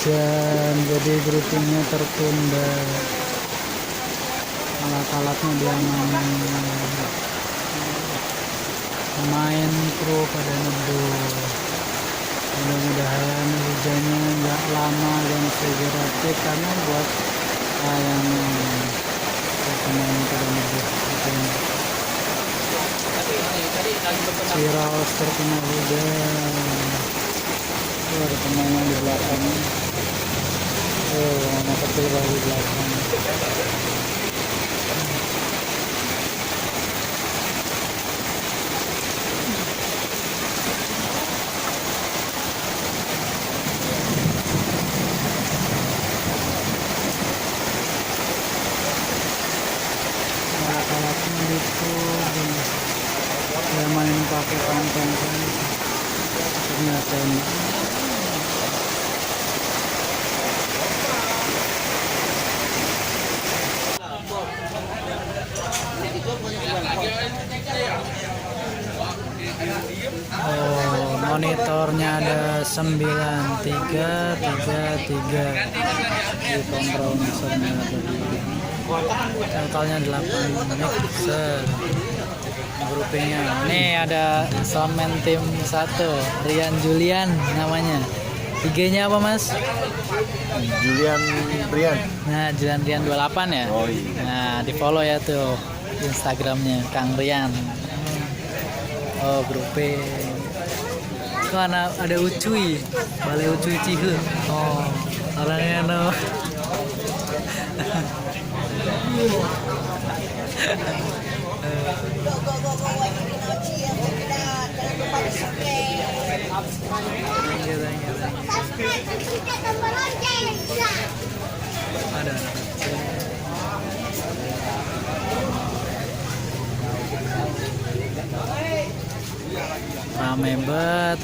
hujan, jadi groupingnya tertunda. Alat-alatnya diamankan. Pemain kru pada neduh. Mudah-mudahan hujannya nggak lama dan segera karena buat layangan pemain pada neduh. Ciraos terkena hujan. Ada pemain yang di belakang. Anak kecil di belakang. Alat-alatnya itu saya main pakai kantong kan ternyata monitornya ada 9333 di kontrol mixernya totalnya 8 mixer groupingnya. Nih ada soundman tim 1 Rian Julian namanya. IG-nya apa Mas? Julian Rian. Nah, Julian Rian 28 ya. Oh iya. Nah, di follow ya tuh Instagramnya Kang Rian. Oh, grouping. Itu ada Ucuy, Balai Ucuy Cihe. Oh, orangnya no. Ada. Rame banget.